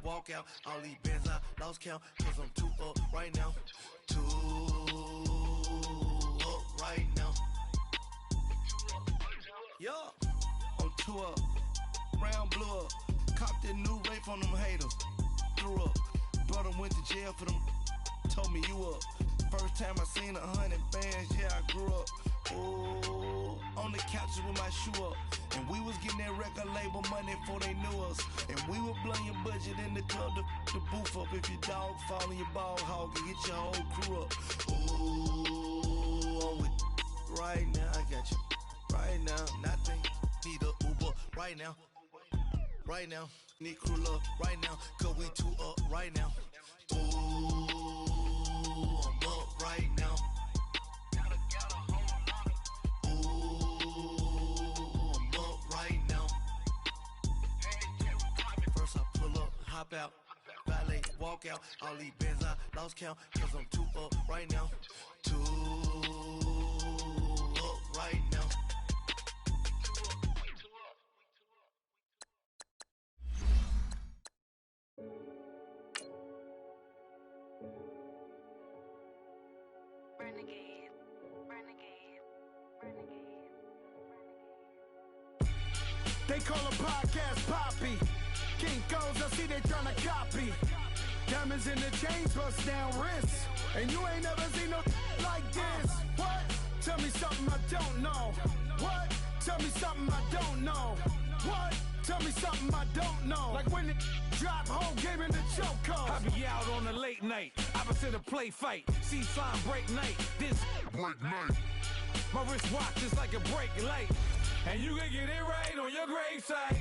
walk out. All these bands I lost count, cause I'm too up right now. Too up right now. Yeah, I'm too up. Round blew up. Copped that new rape on them haters. Threw up. Brother went to jail for them. Told me you up. First time I seen 100 bands, yeah, I grew up. Ooh, on the couches with my shoe up. And we was getting that record label money before they knew us. And we were blowing your budget in the club to boof up. If your dog fall in your ball hog and get your whole crew up. Ooh, I'm with right now, I got you. Right now, nothing, need a Uber right now. Right now, need crew up right now. Cause we too up right now. Ooh, I'm up right now. Hop out, valet, walk out. All these bands I lost count, cause I'm too up right now. Too up right now. Renegade, renegade, renegade, renegade. They call a podcast Poppy. Kinkos, I see they tryna copy. Diamonds in the chains, bust down wrists. And you ain't never seen no like this. What? Tell me something I don't know. What? Tell me something I don't know. What? Tell me something I don't know. Like when it drop home, game in the chokehold. I be out on a late night, opposite a play fight. See sign break night, this break night. My wristwatch is like a break light. And you can get it right on your gravesite.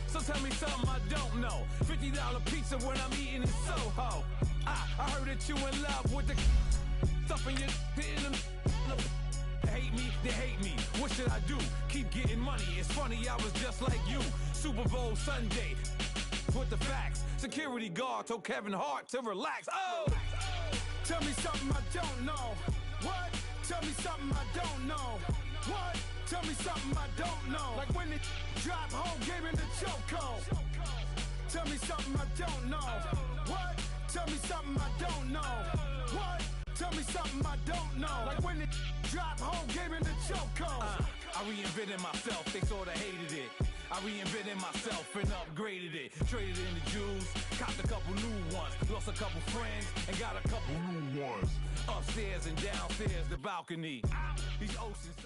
So tell me something I don't know. $50 pizza when I'm eating in Soho. I heard that you in love with the stuff in your hitting them. Hate me, they hate me. What should I do? Keep getting money. It's funny, I was just like you. Super Bowl Sunday. With the facts. Security guard told Kevin Hart to relax. Oh! Tell me something I don't know. What? Tell me something I don't know. What? Tell me something I don't know. Like when it drop home, game in the chokehold. Tell me something I don't know. What? Tell me something I don't know. What? Tell me something I don't know. Like when it drop home, game in the chokehold. I reinvented myself, they sorta hated it. I reinvented myself and upgraded it. Traded in the Jews, copped a couple new ones. Lost a couple friends and got a couple new ones. Upstairs and downstairs, the balcony. These oceans.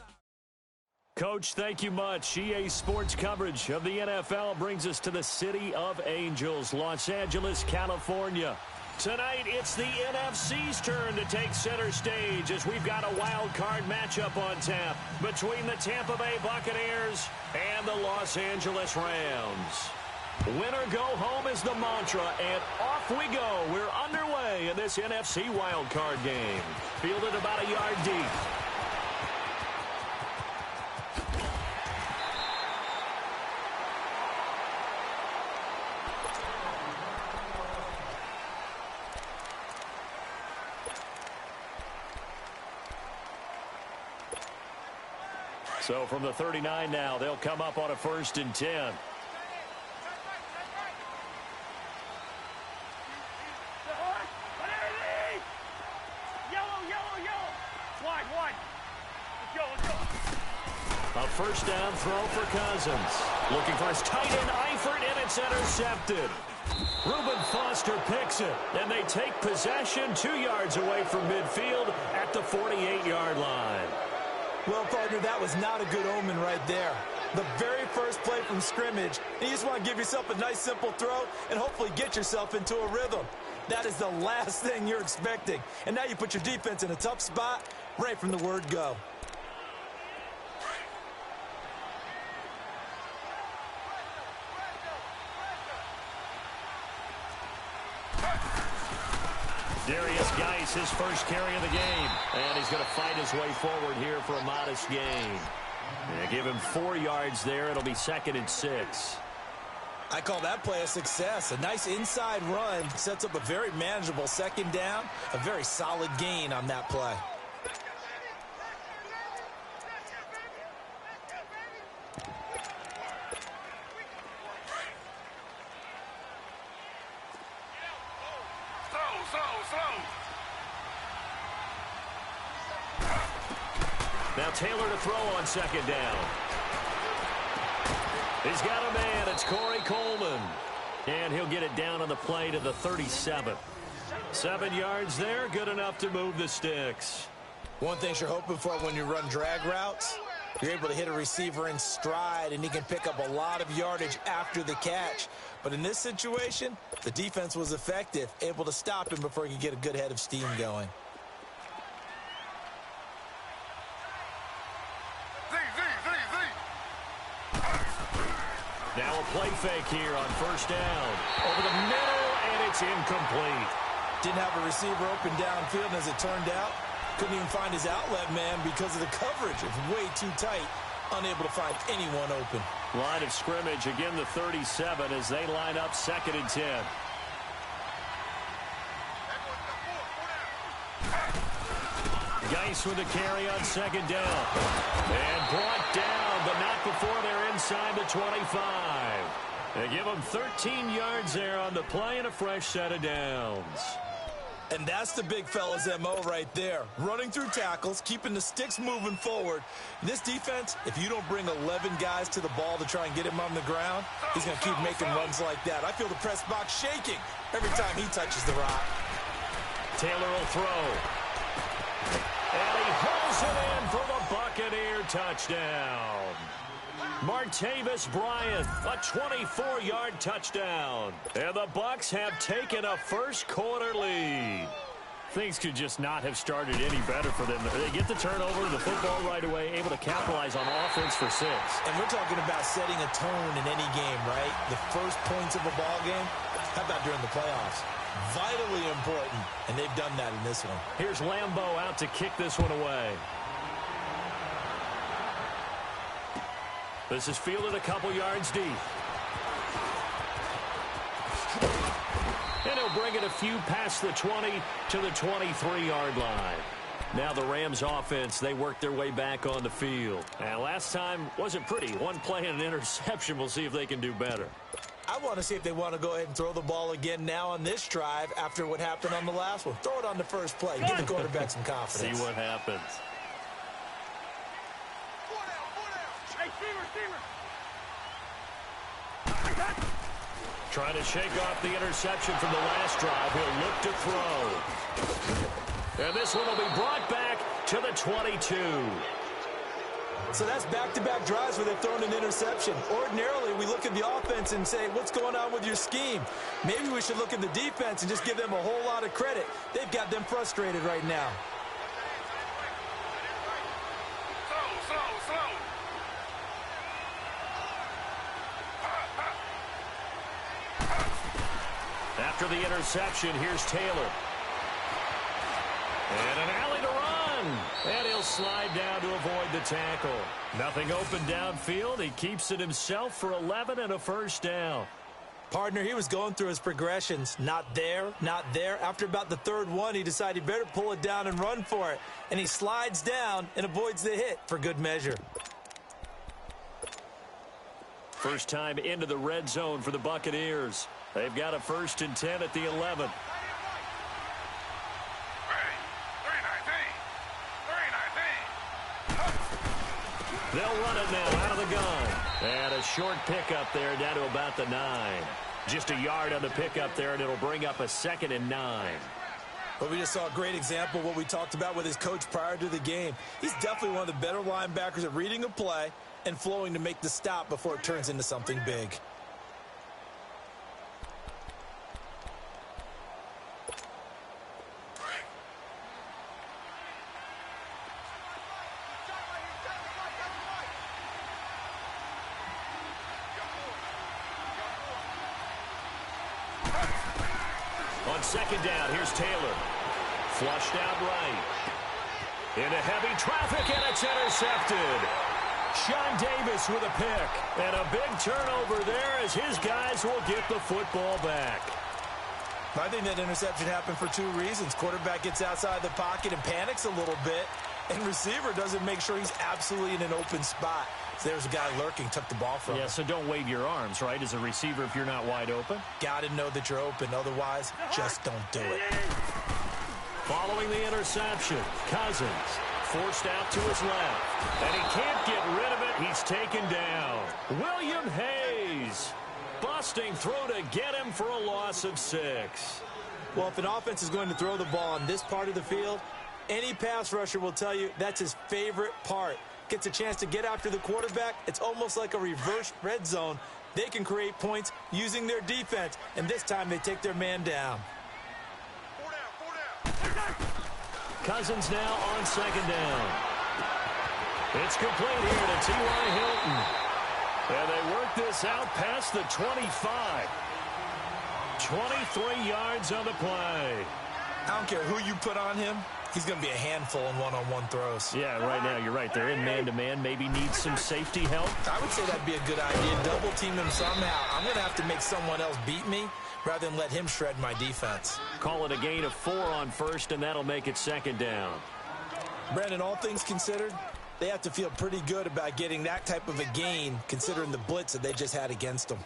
Coach, thank you much. EA Sports coverage of the NFL brings us to the City of Angels, Los Angeles, California. Tonight, it's the NFC's turn to take center stage as we've got a wild card matchup on tap between the Tampa Bay Buccaneers and the Los Angeles Rams. Win or go home is the mantra, and off we go. We're underway in this NFC wild card game. Fielded about a yard deep. So from the 39 now, they'll come up on a 1st and 10. A first down throw for Cousins. Looking for his tight end, Eifert, and it's intercepted. Reuben Foster picks it, and they take possession 2 yards away from midfield at the 48-yard line. Well, partner, that was not a good omen right there. The very first play from scrimmage, you just want to give yourself a nice, simple throw and hopefully get yourself into a rhythm. That is the last thing you're expecting. And now you put your defense in a tough spot right from the word go. Darius Geis, his first carry of the game. And he's going to fight his way forward here for a modest gain. They give him 4 yards there. It'll be 2nd and 6. I call that play a success. A nice inside run sets up a very manageable 2nd down. A very solid gain on that play. Now Taylor to throw on second down. He's got a man. It's Corey Coleman. And he'll get it down on the play to the 37. 7 yards there, good enough to move the sticks. One thing you're hoping for when you run drag routes, you're able to hit a receiver in stride, and he can pick up a lot of yardage after the catch. But in this situation, the defense was effective, able to stop him before he could get a good head of steam going. Now a play fake here on first down. Over the middle, and it's incomplete. Didn't have a receiver open downfield, and as it turned out, couldn't even find his outlet man because of the coverage. It's way too tight, unable to find anyone open. Line of scrimmage, again the 37 as they line up 2nd and 10. Geis with the carry on 2nd down. And brought down, but not before they're inside the 25. They give them 13 yards there on the play and a fresh set of downs. And that's the big fella's MO right there. Running through tackles, keeping the sticks moving forward. In this defense, if you don't bring 11 guys to the ball to try and get him on the ground, he's going to keep making runs like that. I feel the press box shaking every time he touches the rock. Taylor will throw. And he hauls it in for the Buccaneer touchdown. Martavis Bryant, a 24-yard touchdown. And the Bucs have taken a first-quarter lead. Things could just not have started any better for them. They get the turnover, the football right away, able to capitalize on offense for 6. And we're talking about setting a tone in any game, right? The first points of a ball game, how about during the playoffs? Vitally important, and they've done that in this one. Here's Lambeau out to kick this one away. This is fielded a couple yards deep. And he'll bring it a few past the 20 to the 23-yard line. Now the Rams offense, they work their way back on the field. And last time wasn't pretty. One play and an interception. We'll see if they can do better. I want to see if they want to go ahead and throw the ball again now on this drive after what happened on the last one. Throw it on the first play. Give the quarterback some confidence. See what happens. Trying to shake off the interception from the last drive. He'll look to throw. And this one will be brought back to the 22. So that's back-to-back drives where they've thrown an interception. Ordinarily, we look at the offense and say, what's going on with your scheme? Maybe we should look at the defense and just give them a whole lot of credit. They've got them frustrated right now. After the interception, here's Taylor. And an alley to run. And he'll slide down to avoid the tackle. Nothing open downfield. He keeps it himself for 11 and a first down. Partner, he was going through his progressions. Not there, not there. After about the third one, he decided he better pull it down and run for it. And he slides down and avoids the hit for good measure. First time into the red zone for the Buccaneers. They've got a 1st and 10 at the 11. They'll run it now out of the gun. And a short pickup there down to about the 9. Just a yard on the pickup there, and it'll bring up a 2nd and 9. But we just saw a great example of what we talked about with his coach prior to the game. He's definitely one of the better linebackers at reading a play and flowing to make the stop before it turns into something big. On second down, here's Taylor. Flushed out right. Into heavy traffic, and it's intercepted. Sean Davis with a pick. And a big turnover there as his guys will get the football back. I think that interception happened for 2 reasons. Quarterback gets outside the pocket and panics a little bit. And receiver doesn't make sure he's absolutely in an open spot. So there's a guy lurking, took the ball from him. Yeah, so don't wave your arms, right, as a receiver if you're not wide open. Got to know that you're open. Otherwise, just don't do it. Following the interception, Cousins forced out to his left, and he can't get rid of it. He's taken down. William Hayes busting through to get him for a loss of 6. Well, if an offense is going to throw the ball on this part of the field, any pass rusher will tell you that's his favorite part. Gets a chance to get after the quarterback. It's almost like a reverse red zone. They can create points using their defense, and this time they take their man down. Cousins now on 2nd down. It's complete here to T.Y. Hilton. And they work this out past the 25. 23 yards on the play. I don't care who you put on him. He's going to be a handful in one-on-one throws. Yeah, right now you're right. They're in man-to-man. Maybe needs some safety help. I would say that'd be a good idea. Double team him somehow. I'm going to have to make someone else beat me rather than let him shred my defense. Call it a gain of 4 on 1st, and that'll make it 2nd down. Brandon, all things considered, they have to feel pretty good about getting that type of a gain considering the blitz that they just had against them.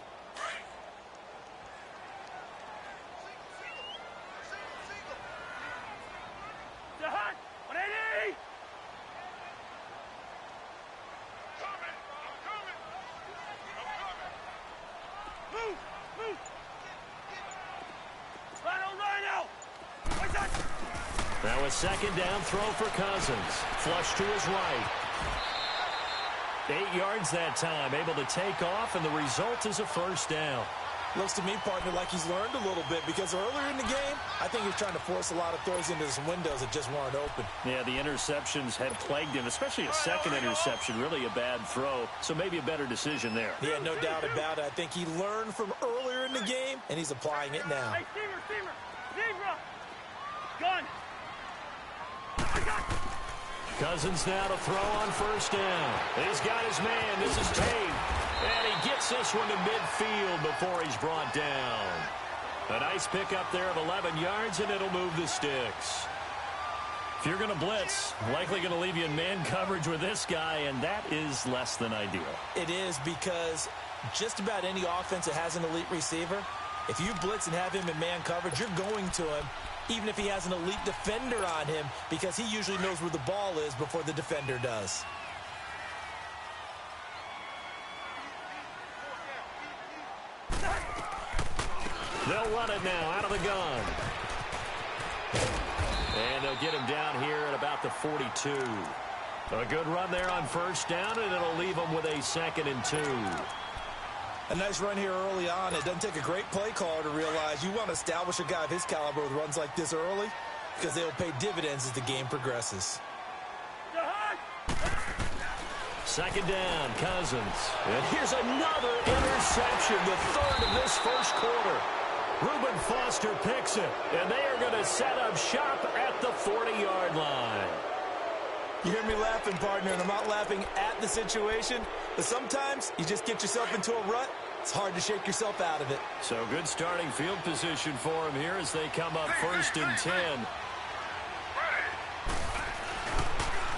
Now a 2nd down throw for Cousins. Flush to his right. 8 yards that time, able to take off, and the result is a 1st down. Looks to me, partner, like he's learned a little bit because earlier in the game, I think he was trying to force a lot of throws into some windows that just weren't open. Yeah, the interceptions had plagued him, especially a 2nd interception, really a bad throw, so maybe a better decision there. Yeah, no doubt about it. I think he learned from earlier in the game, and he's applying it now. Hey, Steamer, Zebra, gun. Cousins now to throw on 1st down. He's got his man. This is Tate. And he gets this one to midfield before he's brought down. A nice pickup there of 11 yards, and it'll move the sticks. If you're going to blitz, likely going to leave you in man coverage with this guy, and that is less than ideal. It is because just about any offense that has an elite receiver, if you blitz and have him in man coverage, you're going to him, even if he has an elite defender on him, because he usually knows where the ball is before the defender does. They'll run it now out of the gun. And they'll get him down here at about the 42. A good run there on 1st down, and it'll leave them with a 2nd and 2. A nice run here early on. It doesn't take a great play caller to realize you want to establish a guy of his caliber with runs like this early because they'll pay dividends as the game progresses. 2nd down, Cousins. And here's another interception, the 3rd of this 1st quarter. Reuben Foster picks it, and they are going to set up shop at the 40-yard line. You hear me laughing, partner, and I'm not laughing at the situation, but sometimes you just get yourself into a rut. It's hard to shake yourself out of it. So good starting field position for him here as they come up 1st and 10.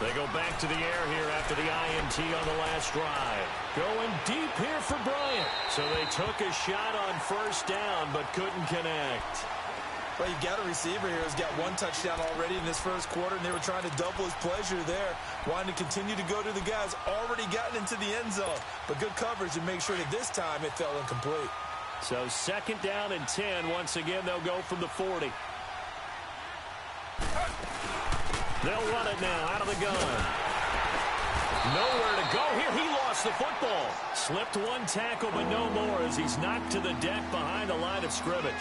They go back to the air here after the INT on the last drive. Going deep here for Bryant. So they took a shot on 1st down but couldn't connect. Well, you've got a receiver here who's got 1 touchdown already in this 1st quarter, and they were trying to double his pleasure there, wanting to continue to go to the guys already gotten into the end zone. But good coverage to make sure that this time it fell incomplete. So 2nd down and 10. Once again, they'll go from the 40. They'll run it now out of the gun. Nowhere to go here. He lost the football. Slipped 1 tackle, but no more as he's knocked to the deck behind the line of scrimmage.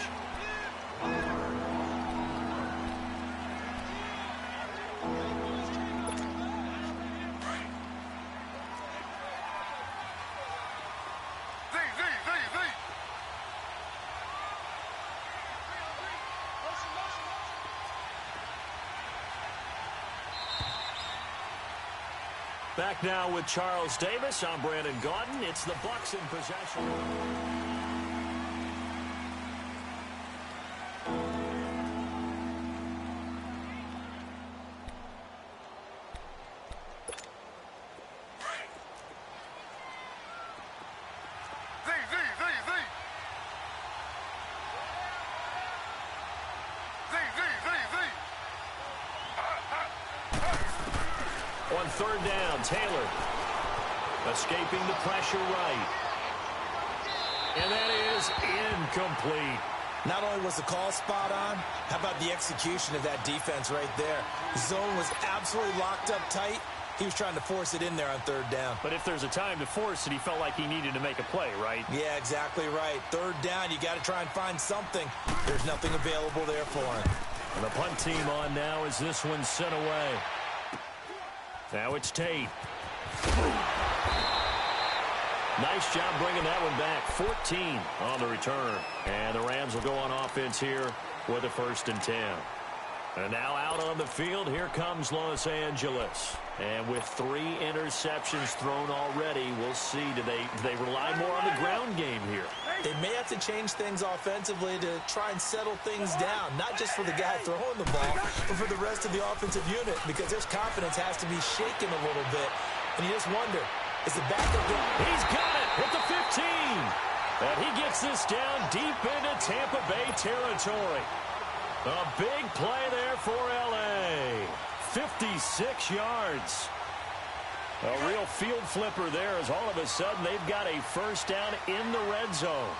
Back now with Charles Davis. I'm Brandon Gaudin. It's the Bucs in possession. On third down, Taylor escaping the pressure right. And that is incomplete. Not only was the call spot on, how about the execution of that defense right there? The zone was absolutely locked up tight. He was trying to force it in there on third down. But if there's a time to force it, he felt like he needed to make a play, right? Yeah, exactly right. Third down, you got to try and find something. There's nothing available there for him. And the punt team on now as this one's sent away. Now it's Tate. Nice job bringing that one back. 14 on the return. And the Rams will go on offense here with a 1st and 10. And now out on the field, here comes Los Angeles. And with 3 interceptions thrown already, we'll see. Do they rely more on the ground game here? They may have to change things offensively to try and settle things down, not just for the guy throwing the ball, but for the rest of the offensive unit, because their confidence has to be shaken a little bit. And you just wonder, is the backup going? He's got it at the 15. And he gets this down deep into Tampa Bay territory. A big play there for L.A. 56 yards. A real field flipper there as all of a sudden they've got a 1st down in the red zone.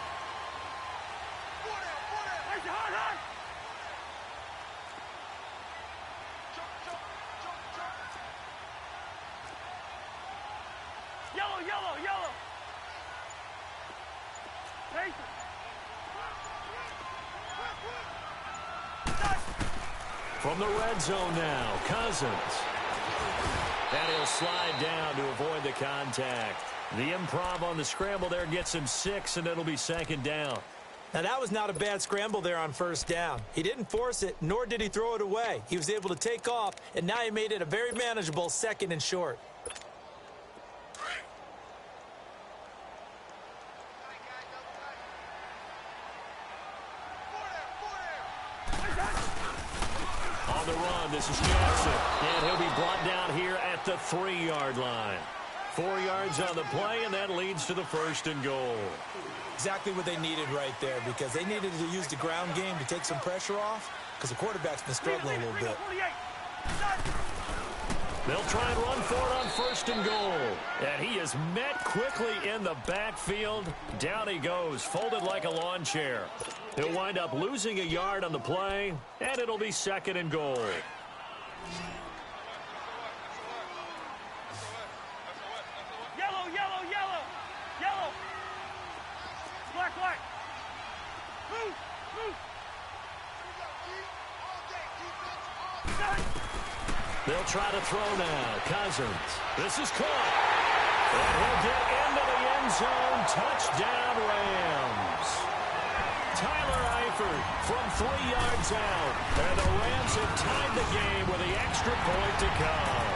Yellow. Patient. From the red zone now, Cousins. And he'll slide down to avoid the contact. The improv on the scramble there gets him 6, and it'll be 2nd down. Now, that was not a bad scramble there on 1st down. He didn't force it, nor did he throw it away. He was able to take off, and now he made it a very manageable 2nd and short. On the run, this is Jackson. And he'll be brought down here at the 3-yard line. 4 yards on the play, and that leads to the 1st and goal. Exactly what they needed right there, because they needed to use the ground game to take some pressure off, because the quarterback's been struggling a little bit. They'll try and run for it on 1st and goal. And he is met quickly in the backfield. Down he goes, folded like a lawn chair. He'll wind up losing a yard on the play, and it'll be 2nd and goal. Yellow. Black. Move. They'll try to throw now. Cousins. This is caught. And he'll get into the end zone. Touchdown, Rams. Tyler Eifert from 3 yards out. And the Rams have tied the game with the extra point to come.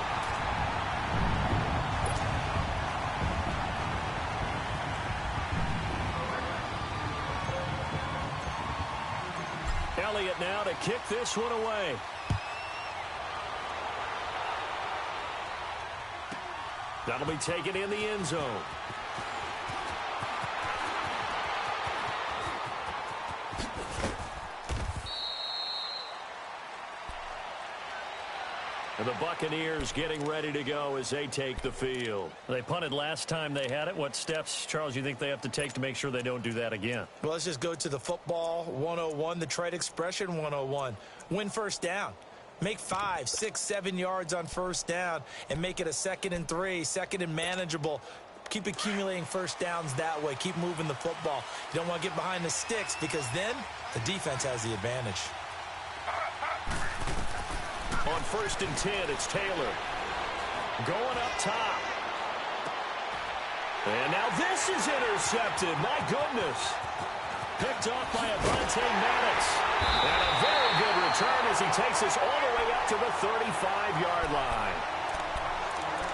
Elliott now to kick this one away. That'll be taken in the end zone. And the Buccaneers getting ready to go as they take the field. They punted last time they had it. What steps, Charles, you think they have to take to make sure they don't do that again? Well, let's just go to the football 101, the trite expression 101. Win 1st down. Make 5, 6, 7 yards on 1st down and make it a 2nd and 3, 2nd and manageable. Keep accumulating 1st downs that way. Keep moving the football. You don't want to get behind the sticks because then the defense has the advantage. On 1st and 10, it's Taylor. Going up top. And now this is intercepted. My goodness. Picked off by Avonte Maddox. And a very good return as he takes us all the way up to the 35-yard line.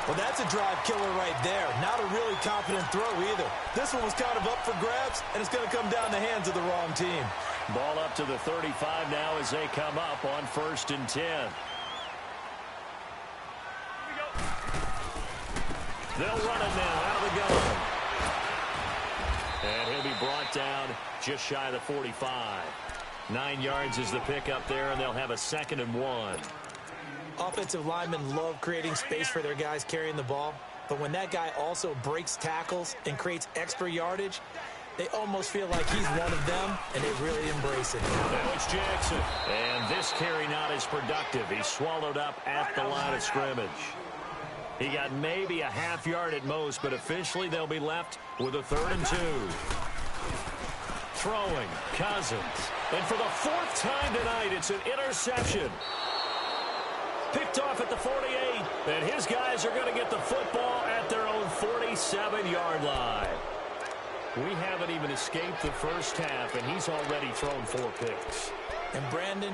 Well, that's a drive killer right there. Not a really confident throw either. This one was kind of up for grabs, and it's going to come down the hands of the wrong team. Ball up to the 35 now as they come up on 1st and 10. They'll run it now out of the gun. And he'll be brought down just shy of the 45. 9 yards is the pickup there, and they'll have a 2nd and 1. Offensive linemen love creating space for their guys carrying the ball, but when that guy also breaks tackles and creates extra yardage, they almost feel like he's one of them, and they really embrace it. Now it's Jackson, and this carry not as productive. He's swallowed up at the line of scrimmage. He got maybe a half yard at most, but officially they'll be left with a 3rd and 2. Throwing, Cousins. And for the 4th time tonight, it's an interception. Picked off at the 48, and his guys are going to get the football at their own 47-yard line. We haven't even escaped the first half, and he's already thrown 4 picks. And Brandon,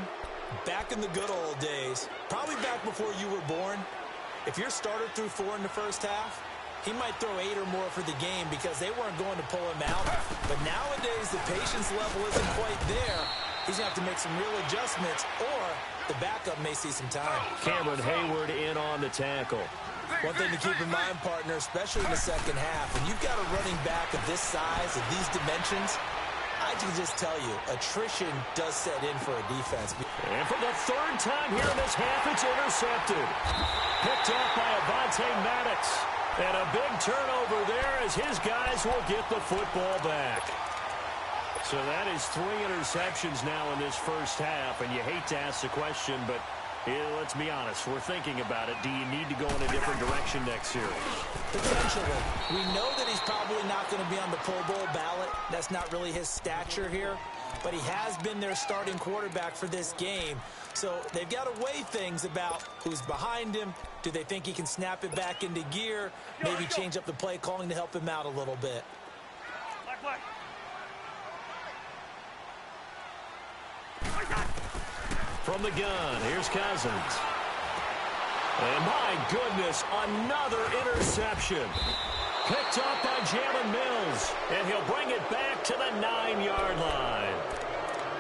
back in the good old days, probably back before you were born, if your starter threw 4 in the first half, he might throw 8 or more for the game because they weren't going to pull him out. But nowadays, the patience level isn't quite there. He's going to have to make some real adjustments, or the backup may see some time. Cameron Hayward in on the tackle. One thing to keep in mind, partner, especially in the second half, when you've got a running back of this size, of these dimensions, I can just tell you, attrition does set in for a defense. And for the 3rd time here in this half, it's intercepted. Picked off by Avonte Maddox. And a big turnover there as his guys will get the football back. So that is 3 interceptions now in this first half. And you hate to ask the question, but let's be honest. We're thinking about it. Do you need to go in a different direction next series? Potentially. We know that he's probably not going to be on the Pro Bowl ballot. That's not really his stature here. But he has been their starting quarterback for this game. So they've got to weigh things about who's behind him. Do they think he can snap it back into gear? Maybe change up the play calling to help him out a little bit. From the gun, here's Cousins. And my goodness, another interception. Picked up by Jalen Mills. And he'll bring it back to the 9-yard line.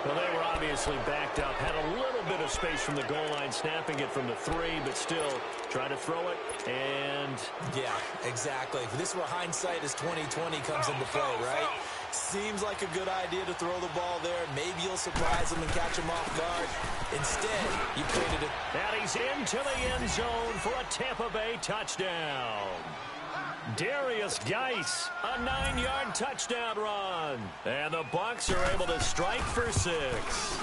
Well, they were obviously backed up. Had a little bit of space from the goal line, snapping it from the 3, but still trying to throw it. And yeah, exactly. This is where hindsight is 20/20 comes into play, right? Seems like a good idea to throw the ball there. Maybe you'll surprise him and catch him off guard. Instead, you created it. And he's into the end zone for a Tampa Bay touchdown. Darius Geis, a 9-yard touchdown run. And the Bucs are able to strike for 6.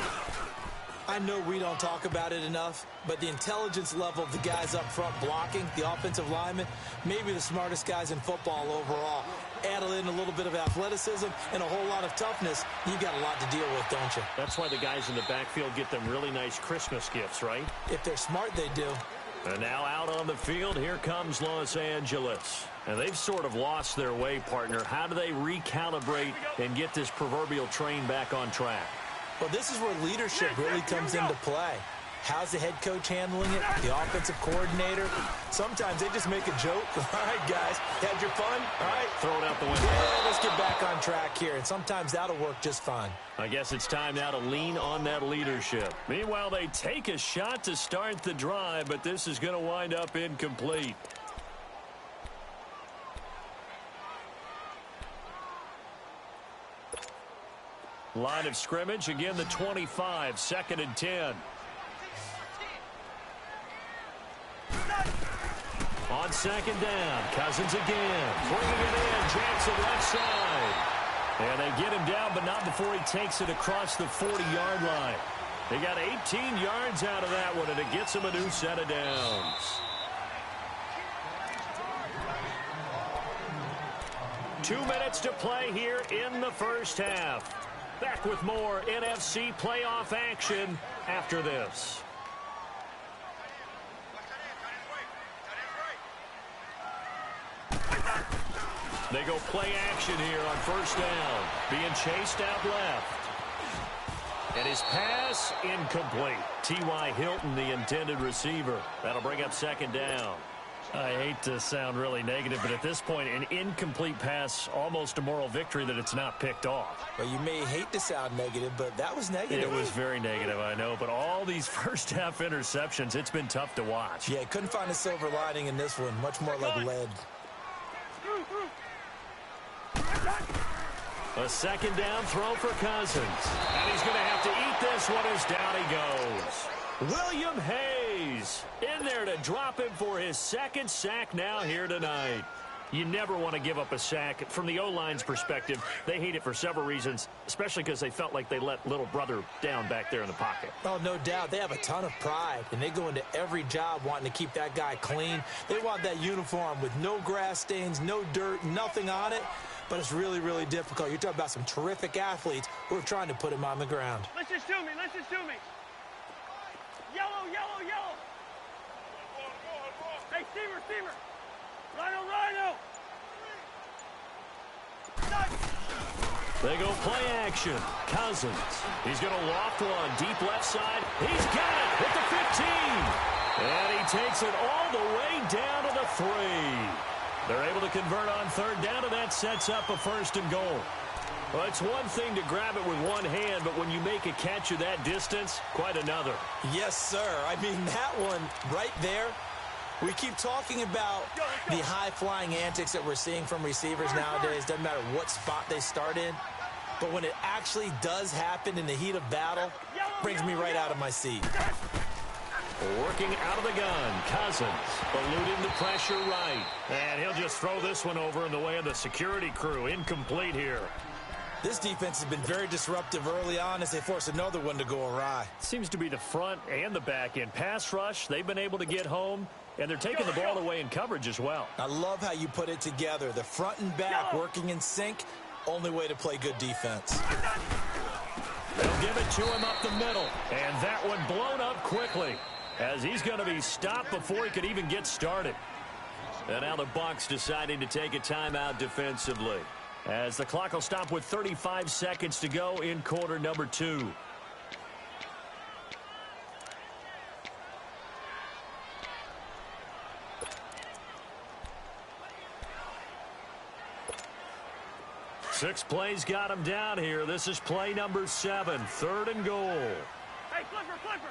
I know we don't talk about it enough, but the intelligence level of the guys up front blocking, the offensive linemen, maybe the smartest guys in football overall. Add in a little bit of athleticism and a whole lot of toughness, you've got a lot to deal with, don't you? That's why the guys in the backfield get them really nice Christmas gifts, right? If they're smart, they do. And now out on the field, here comes Los Angeles. And they've sort of lost their way, partner. How do they recalibrate and get this proverbial train back on track? Well, this is where leadership really comes into play. How's the head coach handling it? The offensive coordinator? Sometimes they just make a joke. All right, guys, had your fun? All right. Throw it out the window. Yeah, let's get back on track here. And sometimes that'll work just fine. I guess it's time now to lean on that leadership. Meanwhile, they take a shot to start the drive, but this is going to wind up incomplete. Line of scrimmage, again the 25, 2nd and 10. On 2nd down, Cousins again, bringing it in, Jackson left side. And they get him down, but not before he takes it across the 40-yard line. They got 18 yards out of that one, and it gets him a new set of downs. 2 minutes to play here in the first half. Back with more NFC playoff action after this. They go play action here on 1st down. Being chased out left. And his pass incomplete. T.Y. Hilton, the intended receiver. That'll bring up 2nd down. I hate to sound really negative, but at this point, an incomplete pass, almost a moral victory that it's not picked off. Well, you may hate to sound negative, but that was negative. It was very negative, I know, but all these first-half interceptions, it's been tough to watch. Yeah, couldn't find a silver lining in this one. Much more like lead. A 2nd down throw for Cousins. And he's going to have to eat this one as down he goes. William Hayes in there to drop him for his second sack now here tonight. You never want to give up a sack. From the O-line's perspective, they hate it for several reasons, especially because they felt like they let little brother down back there in the pocket. Oh, no doubt. They have a ton of pride, and they go into every job wanting to keep that guy clean. They want that uniform with no grass stains, no dirt, nothing on it, but it's really, really difficult. You're talking about some terrific athletes who are trying to put him on the ground. Listen to me. Listen to me. Yellow, yellow, yellow. Hey, Steamer, Steamer. Rhino, Rhino. They go play action. Cousins. He's going to loft one. Deep left side. He's got it at the 15. And he takes it all the way down to the 3. They're able to convert on third down, and that sets up a 1st and goal. Well, it's one thing to grab it with one hand, but when you make a catch of that distance, quite another. Yes, sir. I mean, that one right there. We keep talking about the high-flying antics that we're seeing from receivers nowadays. Doesn't matter what spot they start in. But when it actually does happen in the heat of battle, brings me right out of my seat. Working out of the gun, Cousins eluding the pressure right. And he'll just throw this one over in the way of the security crew. Incomplete here. This defense has been very disruptive early on as they force another one to go awry. Seems to be the front and the back end. Pass rush, they've been able to get home, and they're taking the ball away in coverage as well. I love how you put it together. The front and back working in sync, only way to play good defense. They'll give it to him up the middle, and that one blown up quickly as he's going to be stopped before he could even get started. And now the Bucs deciding to take a timeout defensively, as the clock will stop with 35 seconds to go in quarter number 2. Six plays got him down here. This is play number 7, 3rd and goal. Hey, Clipper, Clipper.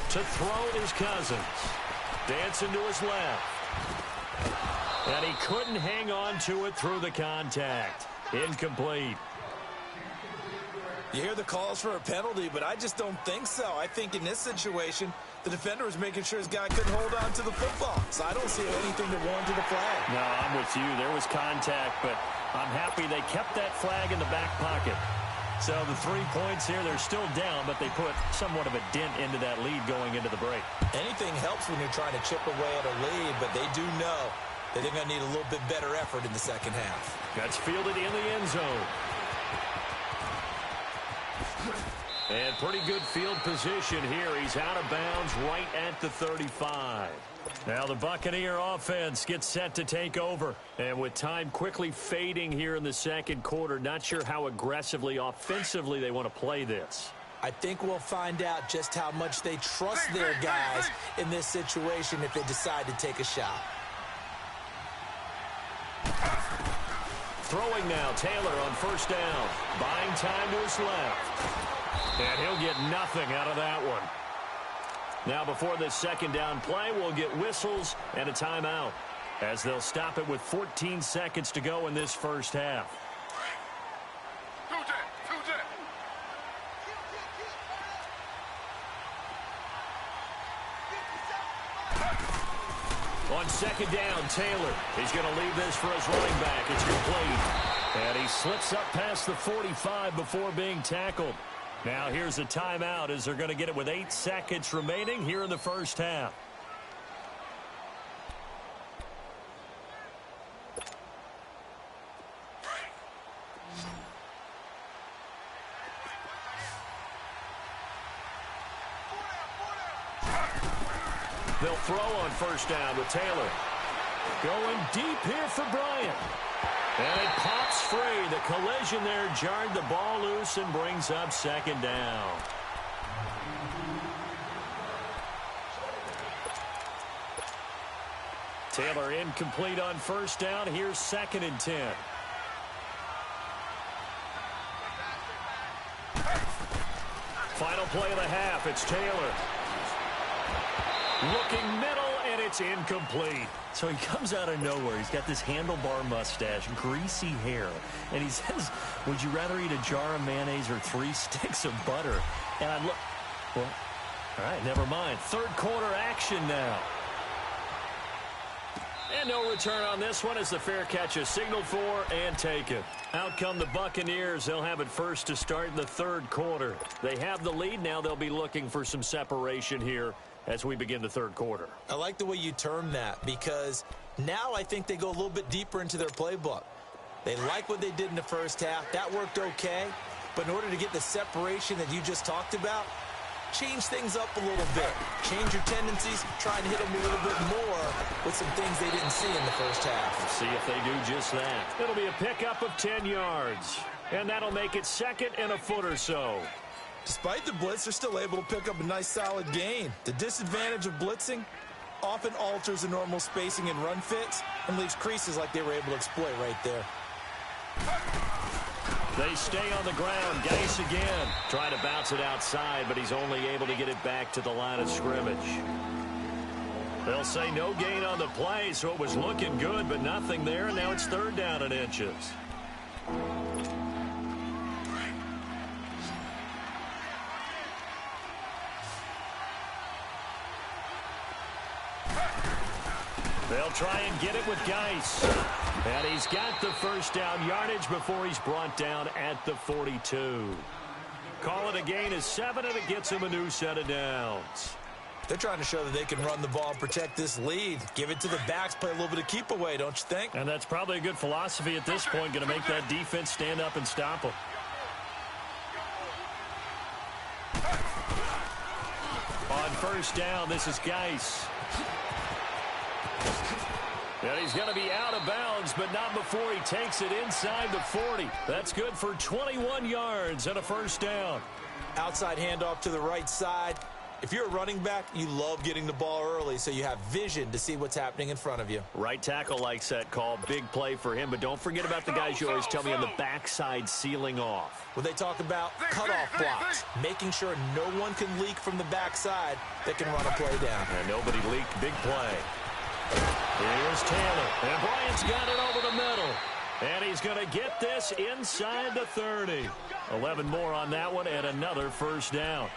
To throw is Cousins. Dancing to his left. And he couldn't hang on to it through the contact. Incomplete. You hear the calls for a penalty, but I just don't think so. I think in this situation, the defender was making sure his guy couldn't hold on to the football. So I don't see anything that warranted a flag. No, I'm with you. There was contact, but I'm happy they kept that flag in the back pocket. So the 3 points here, they're still down, but they put somewhat of a dent into that lead going into the break. Anything helps when you're trying to chip away at a lead, but they do know that they're going to need a little bit better effort in the second half. That's fielded in the end zone. And pretty good field position here. He's out of bounds right at the 35. Now the Buccaneer offense gets set to take over. And with time quickly fading here in the second quarter, not sure how aggressively, offensively they want to play this. I think we'll find out just how much they trust their guys in this situation if they decide to take a shot. Throwing now, Taylor on first down. Buying time to his left. And he'll get nothing out of that one. Now before this second down play, we'll get whistles and a timeout, as they'll stop it with 14 seconds to go in this first half. On second down, Taylor. He's going to leave this for his running back. It's complete. And he slips up past the 45 before being tackled. Now here's a timeout as they're going to get it with 8 seconds remaining here in the first half. They'll throw on first down with Taylor. Going deep here for Bryant. And it pops free. The collision there jarred the ball loose and brings up second down. Taylor incomplete on first down. Here's 2nd and 10. Final play of the half. It's Taylor. Looking middle, And it's incomplete. So he comes out of nowhere. He's got this handlebar mustache, greasy hair. And he says, would you rather eat a jar of mayonnaise or 3 sticks of butter? And I look, well, all right, never mind. Third quarter action now. And no return on this one as the fair catch is signaled for and taken. Out come the Buccaneers. They'll have it first to start in the third quarter. They have the lead. Now they'll be looking for some separation here as we begin the third quarter. I like the way you term that because now I think they go a little bit deeper into their playbook. They like what they did in the first half. That worked okay. But in order to get the separation that you just talked about, change things up a little bit. Change your tendencies. Try and hit them a little bit more with some things they didn't see in the first half. Let's see if they do just that. It'll be a pickup of 10 yards. And that'll make it second and a foot or so. Despite the blitz, they're still able to pick up a nice solid gain. The disadvantage of blitzing often alters the normal spacing and run fits and leaves creases like they were able to exploit right there. They stay on the ground. Geis again. Trying to bounce it outside, but he's only able to get it back to the line of scrimmage. They'll say no gain on the play, so it was looking good, but nothing there, and now it's third down and inches. They'll try and get it with Geis. And he's got the first down yardage before he's brought down at the 42. Call it a gain of 7, and it gets him a new set of downs. They're trying to show that they can run the ball and protect this lead. Give it to the backs, play a little bit of keep away, don't you think? And that's probably a good philosophy at this point, going to make that defense stand up and stop them. On first down, this is Geis. And he's going to be out of bounds, but not before he takes it inside the 40. That's good for 21 yards and a first down. Outside handoff to the right side. If you're a running back, you love getting the ball early so you have vision to see what's happening in front of you. Right tackle likes that call. Big play for him, but don't forget about the guys you always tell me on the backside sealing off. When they talk about cutoff blocks, making sure no one can leak from the backside that can run a play down. And nobody leaked. Big play. Here's Taylor, and Bryant's got it over the middle. And he's going to get this inside the 30. 11 more on that one, and another first down.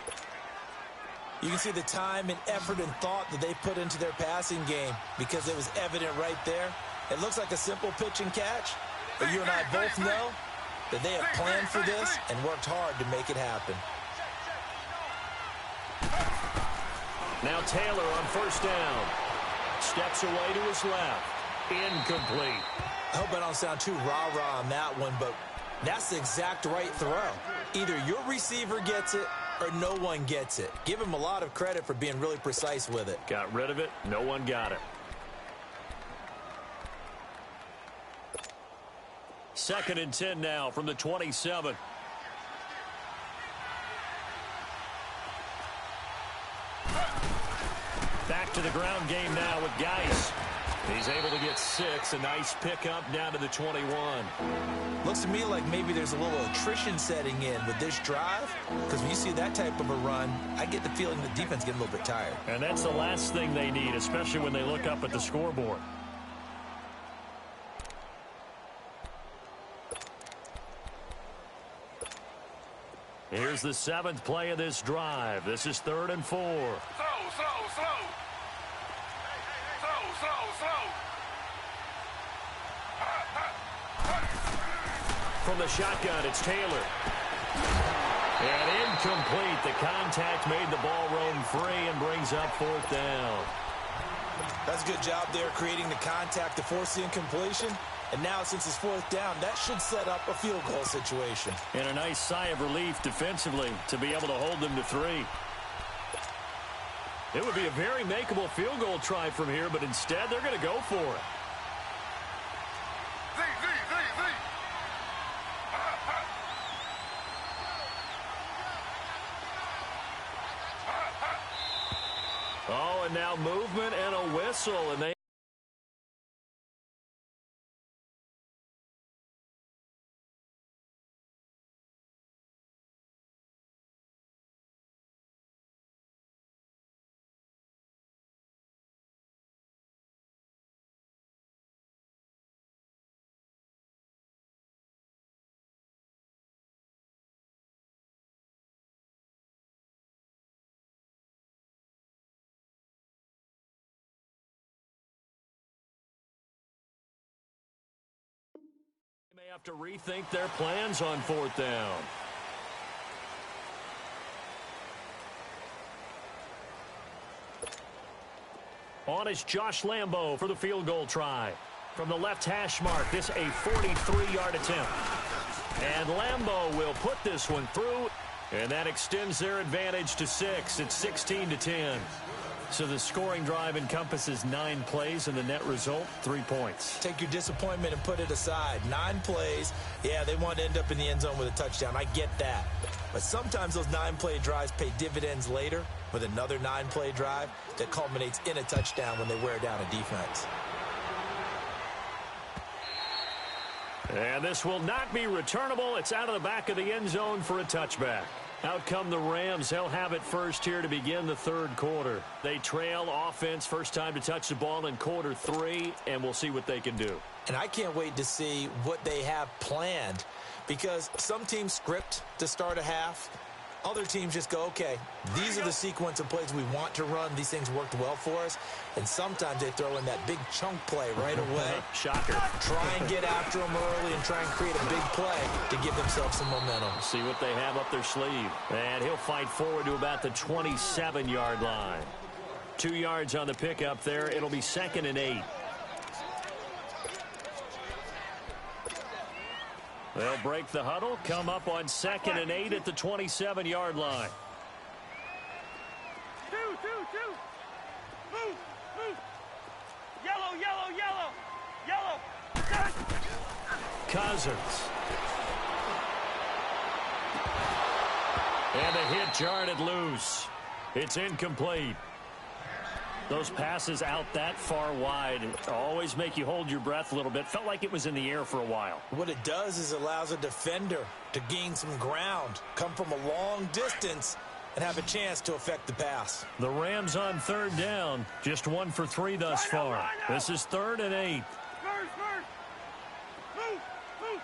You can see the time and effort and thought that they put into their passing game because it was evident right there. It looks like a simple pitch and catch, but you and I both know that they have planned for this and worked hard to make it happen. Now Taylor on first down. Steps away to his left. Incomplete. I hope I don't sound too rah-rah on that one, but that's the exact right throw. Either your receiver gets it or no one gets it. Give him a lot of credit for being really precise with it. Got rid of it. No one got it. Second and 10 now from the 27. Back to the ground game now with Geis. He's able to get 6. A nice pickup down to the 21. Looks to me like maybe there's a little attrition setting in with this drive, because when you see that type of a run, I get the feeling the defense getting a little bit tired. And that's the last thing they need, especially when they look up at the scoreboard. Here's the 7th play of this drive. This is 3rd and 4. From the shotgun, it's Taylor. And incomplete. The contact made the ball roam free and brings up 4th down. That's a good job there creating the contact to force the incompletion. And now, since it's 4th down, that should set up a field goal situation. And a nice sigh of relief defensively to be able to hold them to 3. It would be a very makeable field goal try from here, but instead they're going to go for it. Oh, and now movement and a whistle, and they have to rethink their plans on 4th down. On is Josh Lambo for the field goal try. From the left hash mark, this a 43-yard attempt. And Lambo will put this one through, and that extends their advantage to 6. It's 16-10. So the scoring drive encompasses 9 plays, and the net result, 3 points. Take your disappointment and put it aside. 9 plays. Yeah, they want to end up in the end zone with a touchdown. I get that. But sometimes those 9-play drives pay dividends later with another 9-play drive that culminates in a touchdown when they wear down a defense. And this will not be returnable. It's out of the back of the end zone for a touchback. Out come the Rams. They'll have it first here to begin the 3rd quarter. They trail offense, first time to touch the ball in quarter 3, and we'll see what they can do. And I can't wait to see what they have planned, because some teams script to start a half. Other teams just go, okay, these are the sequence of plays we want to run. These things worked well for us. And sometimes they throw in that big chunk play right away. Shocker. Try and get after them early and try and create a big play to give themselves some momentum. See what they have up their sleeve. And he'll fight forward to about the 27-yard line. 2 yards on the pickup there. It'll be 2nd and 8. They'll break the huddle, come up on 2nd and 8 at the 27-yard line. Two. Move. Yellow. Cousins. And the hit jarred loose. It's incomplete. Those passes out that far wide always make you hold your breath a little bit. Felt like it was in the air for a while. What it does is allows a defender to gain some ground, come from a long distance, and have a chance to affect the pass. The Rams on 3rd down, just 1 for 3 thus far. This is 3rd and 8. First. Move.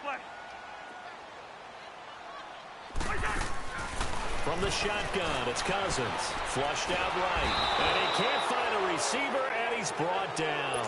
Black. From the shotgun, it's Cousins. Flushed out right. And he can't find a receiver, and he's brought down.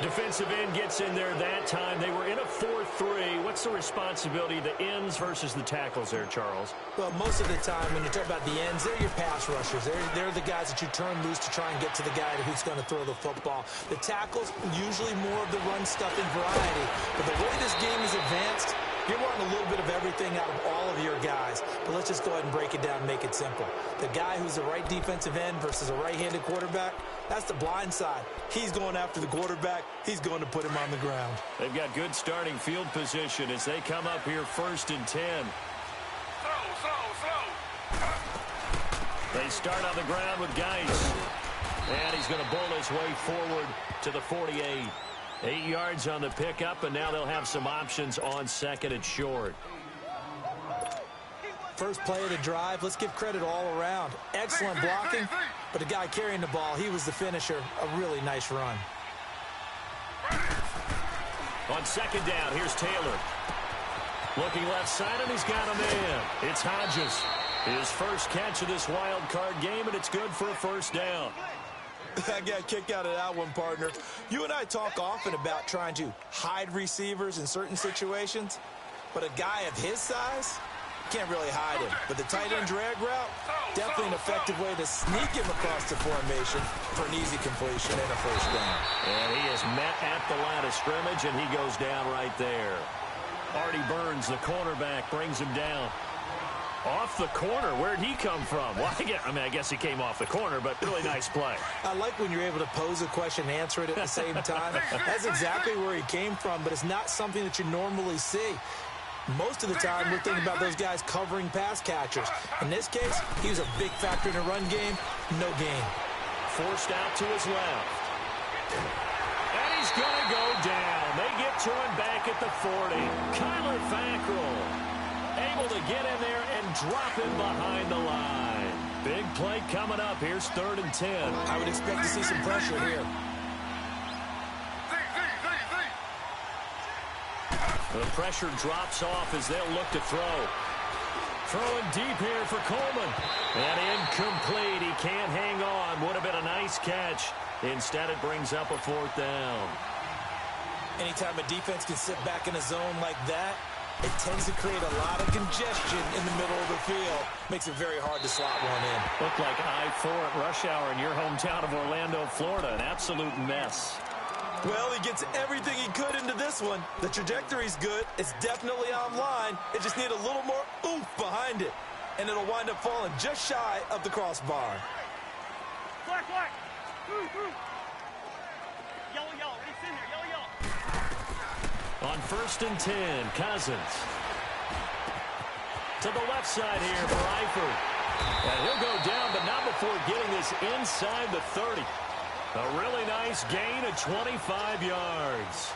Defensive end gets in there that time. They were in a 4-3. What's the responsibility of the ends versus the tackles there, Charles? Well, most of the time when you talk about the ends, they're your pass rushers. They're the guys that you turn loose to try and get to the guy who's going to throw the football. The tackles, usually more of the run-stuffing variety. But the way this game is advanced, you're wanting a little bit of everything out of all of your guys. But let's just go ahead and break it down and make it simple. The guy who's the right defensive end versus a right-handed quarterback, that's the blind side. He's going after the quarterback. He's going to put him on the ground. They've got good starting field position as they come up here 1st and 10. They start on the ground with Geis. And he's going to bowl his way forward to the 48. 8 yards on the pickup, and now they'll have some options on 2nd and short. First play of the drive, let's give credit all around. Excellent blocking, but the guy carrying the ball, he was the finisher. A really nice run. On 2nd down, here's Taylor. Looking left side, and he's got a man. It's Hodges. His first catch of this wild card game, and it's good for a 1st down. I got a kick out of that one, partner. You and I talk often about trying to hide receivers in certain situations, but a guy of his size can't really hide him. But the tight end drag route, definitely an effective way to sneak him across the formation for an easy completion and a 1st down. And he is met at the line of scrimmage, and he goes down right there. Artie Burns, the cornerback, brings him down. Off the corner. Where'd he come from? Well, I guess he came off the corner, but really nice play. I like when you're able to pose a question and answer it at the same time. That's exactly where he came from, but it's not something that you normally see. Most of the time, we're thinking about those guys covering pass catchers. In this case, he was a big factor in the run game. No gain. Forced out to his left. And he's going to go down. They get to him back at the 40. Kyler Fackrell able to get in there and drop him behind the line. Big play coming up. Here's 3rd and 10. I would expect to see some pressure here. The pressure drops off as they'll look to throw. Throwing deep here for Coleman. And incomplete. He can't hang on. Would have been a nice catch. Instead, it brings up a 4th down. Anytime a defense can sit back in a zone like that, it tends to create a lot of congestion in the middle of the field. Makes it very hard to slot one in. Looked like I-4 at rush hour in your hometown of Orlando, Florida. An absolute mess. Well, he gets everything he could into this one. The trajectory's good. It's definitely online. It just needs a little more oomph behind it. And it'll wind up falling just shy of the crossbar. Flag, flag. Yellow, yellow. It's in there. Yellow, yellow. On 1st and 10, Cousins. To the left side here for Eifert. And he'll go down, but not before getting this inside the 30. A really nice gain of 25 yards.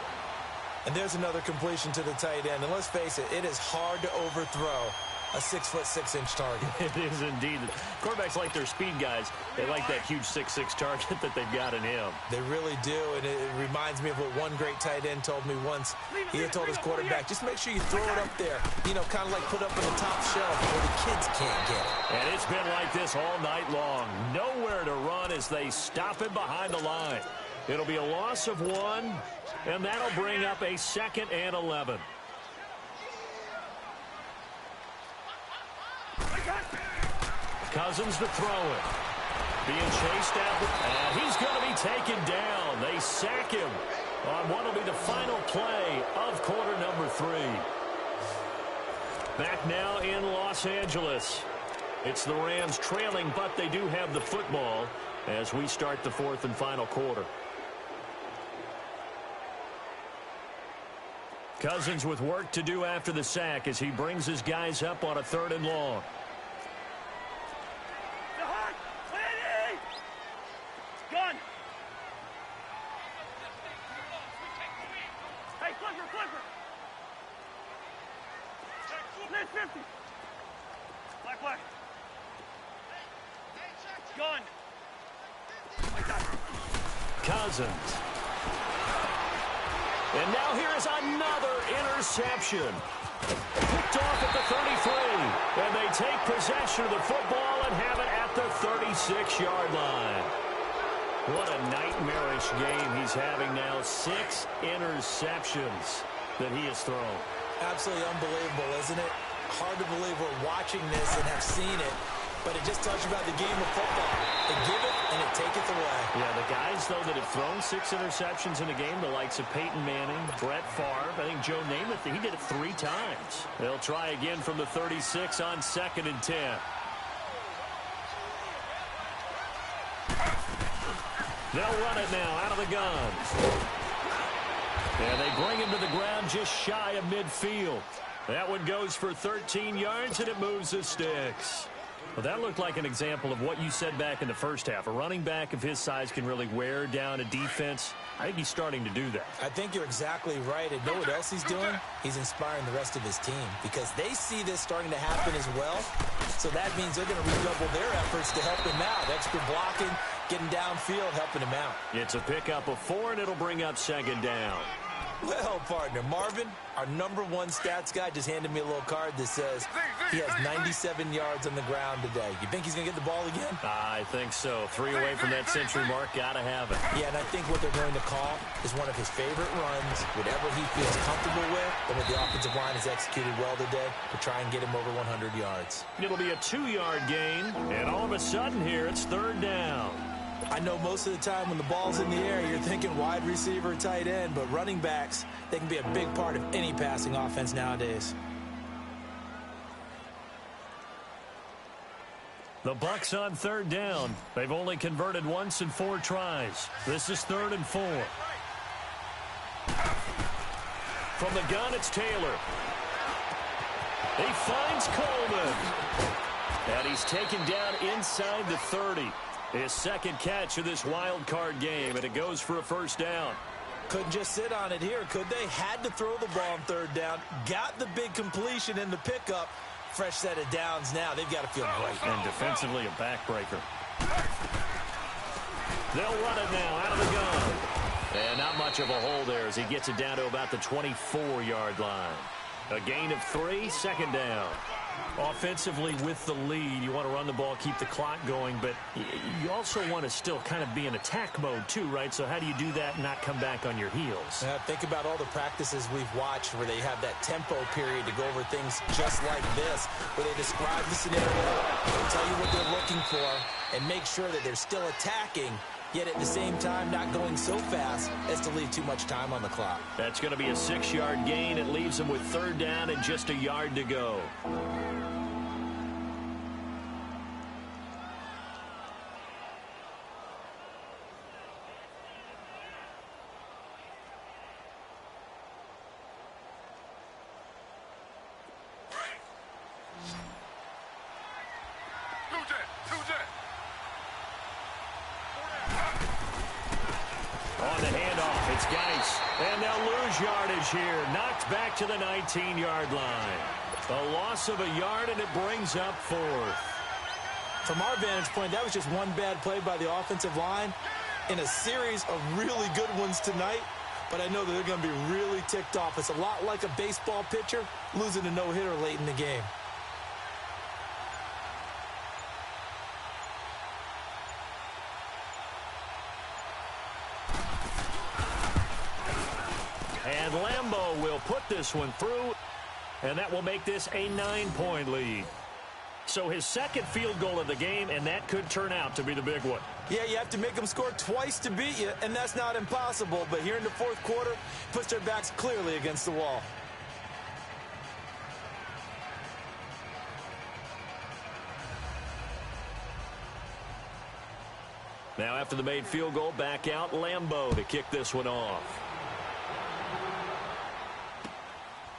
And there's another completion to the tight end. And let's face it, it is hard to overthrow a 6'6" target. It is indeed. Quarterbacks like their speed guys. They like that huge 6'6" target that they've got in him. They really do, and it reminds me of what one great tight end told me once. He had told his quarterback, just make sure you throw it up there, you know, kind of like put up on the top shelf where the kids can't get it. And it's been like this all night long. Nowhere to run as they stop him behind the line. It'll be a loss of 1, and that'll bring up a 2nd and 11. Cousins to throw it. Being chased out, and he's going to be taken down. They sack him on what will be the final play of quarter number 3. Back now in Los Angeles. It's the Rams trailing, but they do have the football as we start the 4th and final quarter. Cousins with work to do after the sack as he brings his guys up on a 3rd and long. Gun. Hey, Clipper, Clipper. Let's 50. Black, black. Gun. Cousins. And now here is another interception. Picked off at the 33. And they take possession of the football and have it at the 36-yard line. What a nightmarish game he's having now. 6 interceptions that he has thrown. Absolutely unbelievable, isn't it? Hard to believe we're watching this and have seen it, but it just tells you about the game of football. They give it and it taketh away. Yeah, the guys, though, that have thrown 6 interceptions in a game, the likes of Peyton Manning, Brett Favre, I think Joe Namath, he did it 3 times. They'll try again from the 36 on 2nd and 10. They'll run it now out of the gun. And they bring him to the ground just shy of midfield. That one goes for 13 yards, and it moves the sticks. Well, that looked like an example of what you said back in the first half. A running back of his size can really wear down a defense. I think he's starting to do that. I think you're exactly right. And know what else he's doing? He's inspiring the rest of his team because they see this starting to happen as well. So that means they're going to redouble their efforts to help him out. Extra blocking, getting downfield, helping him out. It's a pickup of 4, and it'll bring up 2nd down. Well, partner, Marvin, our #1 stats guy, just handed me a little card that says he has 97 yards on the ground today. You think he's going to get the ball again? I think so. 3 away from that century mark. Got to have it. Yeah, and I think what they're going to call is one of his favorite runs, whatever he feels comfortable with, and what the offensive line has executed well today to try and get him over 100 yards. It'll be a 2-yard gain, and all of a sudden here, it's 3rd down. I know most of the time when the ball's in the air, you're thinking wide receiver, tight end, but running backs, they can be a big part of any passing offense nowadays. The Bucs on 3rd down. They've only converted once in 4 tries. This is 3rd and 4. From the gun, it's Taylor. He finds Coleman. And he's taken down inside the 30. His 2nd catch of this wild card game, and it goes for a 1st down. Couldn't just sit on it here, could they? Had to throw the ball on 3rd down. Got the big completion in the pickup. Fresh set of downs now. They've got to feel great. And defensively, a backbreaker. They'll run it now out of the gun. And not much of a hole there as he gets it down to about the 24-yard line. A gain of 3, 2nd down. Offensively with the lead, you want to run the ball, keep the clock going, but you also want to still kind of be in attack mode too, right? So how do you do that and not come back on your heels? Yeah, think about all the practices we've watched where they have that tempo period to go over things just like this, where they describe the scenario, tell you what they're looking for, and make sure that they're still attacking, yet at the same time not going so fast as to leave too much time on the clock. That's going to be a 6-yard gain. It leaves them with 3rd down and just a yard to go. On the handoff, it's Geis. And they'll lose yardage here. Knocked back to the 19-yard line. A loss of a yard, and it brings up 4th. From our vantage point, that was just one bad play by the offensive line in a series of really good ones tonight. But I know that they're going to be really ticked off. It's a lot like a baseball pitcher losing a no-hitter late in the game. And Lambeau will put this one through, and that will make this a 9-point lead. So his 2nd field goal of the game, and that could turn out to be the big one. Yeah, you have to make them score twice to beat you, and that's not impossible. But here in the 4th quarter, puts their backs clearly against the wall. Now after the made field goal, back out Lambeau to kick this one off.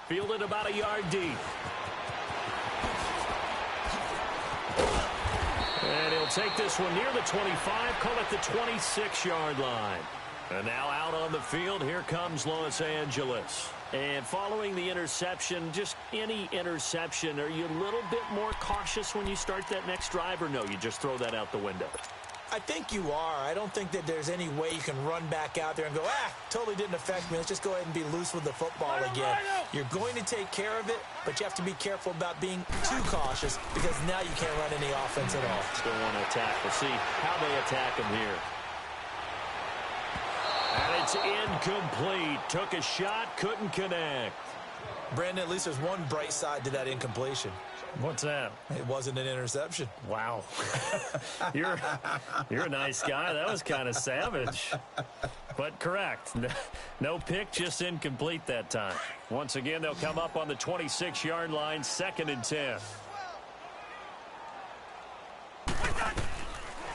Fielded about a yard deep. And he'll take this one near the 25, call it the 26-yard line. And now out on the field, here comes Los Angeles. And following the interception, just any interception, are you a little bit more cautious when you start that next drive, or no, you just throw that out the window? I think you are. I don't think that there's any way you can run back out there and go, totally didn't affect me. Let's just go ahead and be loose with the football again. You're going to take care of it, but you have to be careful about being too cautious because now you can't run any offense at all. Still want to attack. We'll see how they attack him here. And it's incomplete. Took a shot, couldn't connect. Brandon, at least there's one bright side to that incompletion. What's that? It wasn't an interception. Wow. You're a nice guy. That was kind of savage. But correct. No pick, just incomplete that time. Once again, they'll come up on the 26-yard line, 2nd and 10.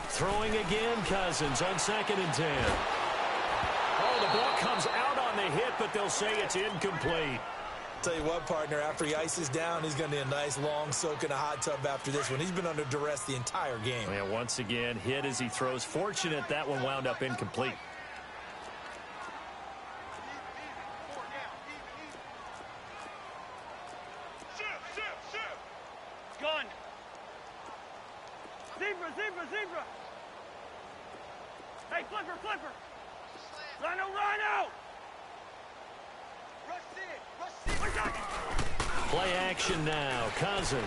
Throwing again, Cousins on 2nd and 10. Oh, the ball comes out on the hit, but they'll say it's incomplete. Tell you what, partner, after he ices down, he's going to need a nice long soak in a hot tub after this one. He's been under duress the entire game. Yeah, once again, hit as he throws. Fortunate that one wound up incomplete. Gun. Zebra. Hey, flipper. Rhino. Play action now. Cousins.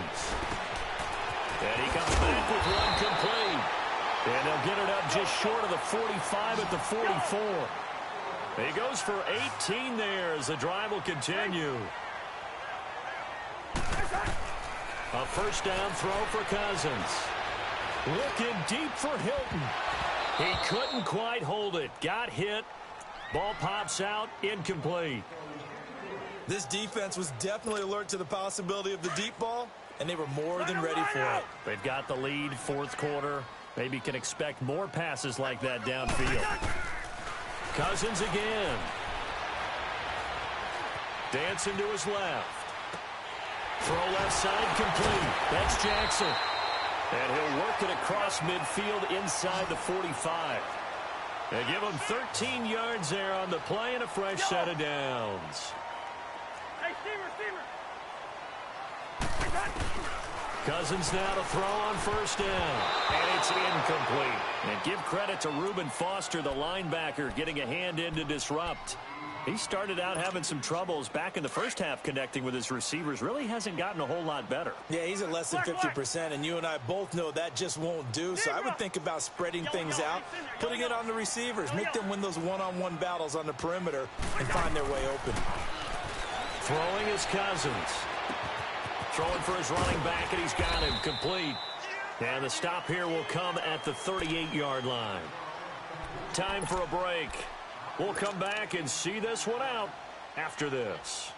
And he comes back with one complete. And they'll get it up just short of the 45 at the 44. He goes for 18 there as the drive will continue. A 1st down throw for Cousins. Looking deep for Hilton. He couldn't quite hold it. Got hit. Ball pops out. Incomplete. This defense was definitely alert to the possibility of the deep ball, and they were more than ready for it. They've got the lead, 4th quarter. Maybe can expect more passes like that downfield. Cousins again. Dancing to his left. Throw left side complete. That's Jackson. And he'll work it across midfield inside the 45. They give him 13 yards there on the play and a fresh set of downs. Hey, Steamer. Cousins now to throw on 1st down. And it's incomplete. And give credit to Reuben Foster, the linebacker, getting a hand in to disrupt. He started out having some troubles back in the first half connecting with his receivers. Really hasn't gotten a whole lot better. Yeah, he's at less than 50%, and you and I both know that just won't do. So I would think about spreading things out, putting it on the receivers, make them win those one-on-one battles on the perimeter and find their way open. Throwing is Cousins. Throwing for his running back, and he's got him complete. And the stop here will come at the 38-yard line. Time for a break. We'll come back and see this one out after this.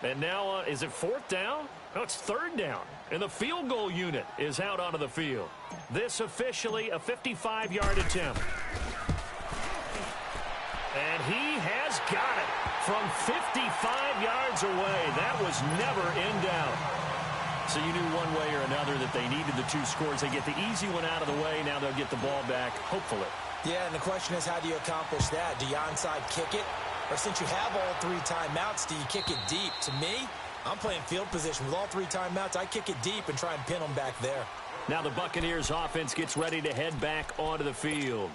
And now, is it fourth down? No, it's third down. And the field goal unit is out onto the field. This officially a 55-yard attempt. And he has got it from 55 yards away. That was never in doubt. So you knew one way or another that they needed the two scores. They get the easy one out of the way. Now they'll get the ball back, hopefully. Yeah, and the question is, how do you accomplish that? Do you onside kick it? Or since you have all three timeouts, do you kick it deep? To me, I'm playing field position. With all three timeouts, I kick it deep and try and pin them back there. Now the Buccaneers offense gets ready to head back onto the field.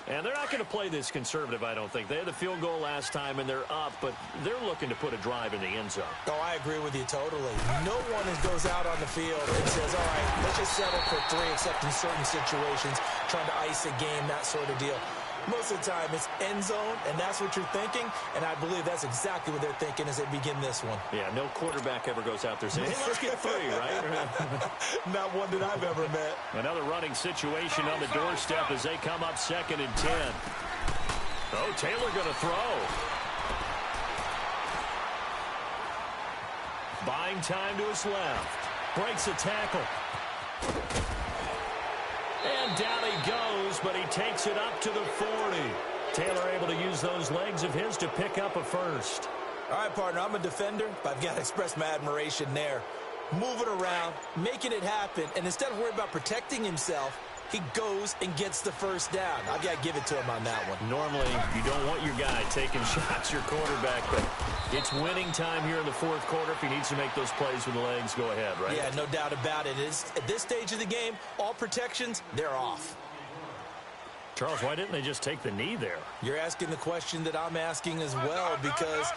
And they're not going to play this conservative, I don't think. They had the field goal last time, and they're up, but they're looking to put a drive in the end zone. Oh, I agree with you totally. No one goes out on the field and says, all right, let's just settle for three, except in certain situations, trying to ice a game, that sort of deal. Most of the time, it's end zone, and that's what you're thinking, and I believe that's exactly what they're thinking as they begin this one. Yeah, no quarterback ever goes out there saying, hey, let's get three, right? Not one that I've ever met. Another running situation on the doorstep as they come up 2nd and 10. Oh, Taylor going to throw. Buying time to his left. Breaks a tackle. And down he goes, but he takes it up to the 40. Taylor able to use those legs of his to pick up a first. All right, partner, I'm a defender, but I've got to express my admiration there. Moving around, making it happen, and instead of worrying about protecting himself, he goes and gets the first down. I've got to give it to him on that one. Normally, you don't want your guy taking shots, your quarterback, but it's winning time here in the fourth quarter. If he needs to make those plays with the legs, go ahead, right? Yeah, no doubt about it. At this stage of the game, all protections, they're off. Charles, why didn't they just take the knee there? You're asking the question that I'm asking as well, because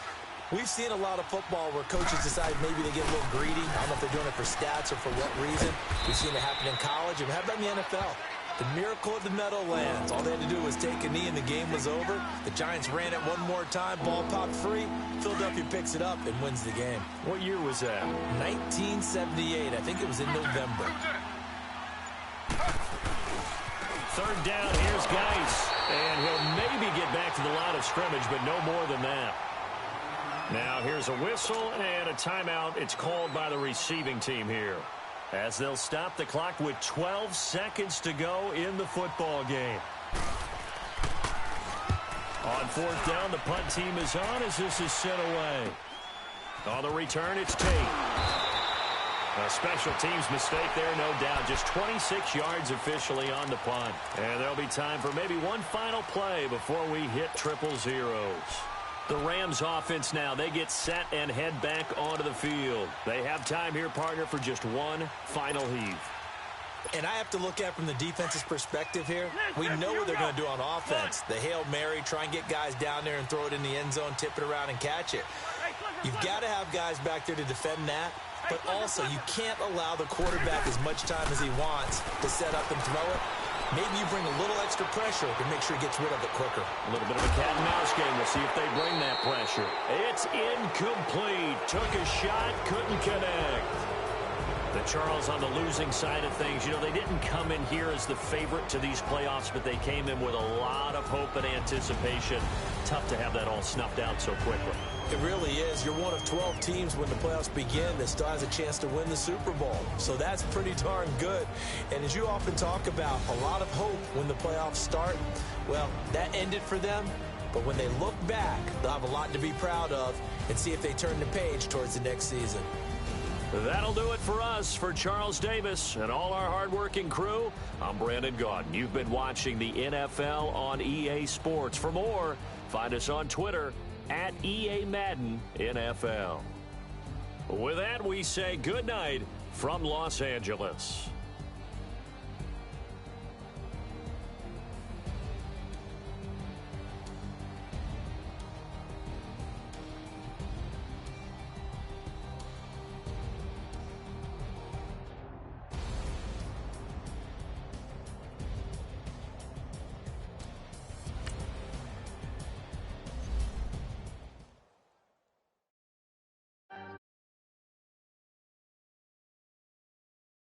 we've seen a lot of football where coaches decide maybe they get a little greedy. I don't know if they're doing it for stats or for what reason. We've seen it happen in college. And how about in the NFL? The miracle of the Meadowlands. All they had to do was take a knee and the game was over. The Giants ran it one more time. Ball popped free. Philadelphia picks it up and wins the game. What year was that? 1978. I think it was in November. Third down. Here's Geis. And he'll maybe get back to the line of scrimmage, but no more than that. Now here's a whistle and a timeout. It's called by the receiving team here, as they'll stop the clock with 12 seconds to go in the football game. On fourth down, the punt team is on as this is sent away. On the return, it's Tate. A special teams mistake there, no doubt. Just 26 yards officially on the punt. And there'll be time for maybe one final play before we hit 000. The Rams offense now, they get set and head back onto the field. They have time here, partner, for just one final heave. And I have to look at from the defense's perspective here. We know what they're going to do on offense. The Hail Mary, try and get guys down there and throw it in the end zone, tip it around and catch it. You've got to have guys back there to defend that. But also, you can't allow the quarterback as much time as he wants to set up and throw it. Maybe you bring a little extra pressure to make sure he gets rid of it quicker. A little bit of a cat and mouse game. We'll see if they bring that pressure. It's incomplete. Took a shot, couldn't connect. The Charles on the losing side of things. You know, they didn't come in here as the favorite to these playoffs, but they came in with a lot of hope and anticipation. Tough to have that all snuffed out so quickly. It really is. You're one of 12 teams when the playoffs begin that still has a chance to win the Super Bowl. So that's pretty darn good. And as you often talk about, a lot of hope when the playoffs start. Well, that ended for them. But when they look back, they'll have a lot to be proud of and see if they turn the page towards the next season. That'll do it for us. For Charles Davis and all our hardworking crew, I'm Brandon Gaudin. You've been watching the NFL on EA Sports. For more, find us on Twitter at EA Madden NFL. With that, we say good night from Los Angeles.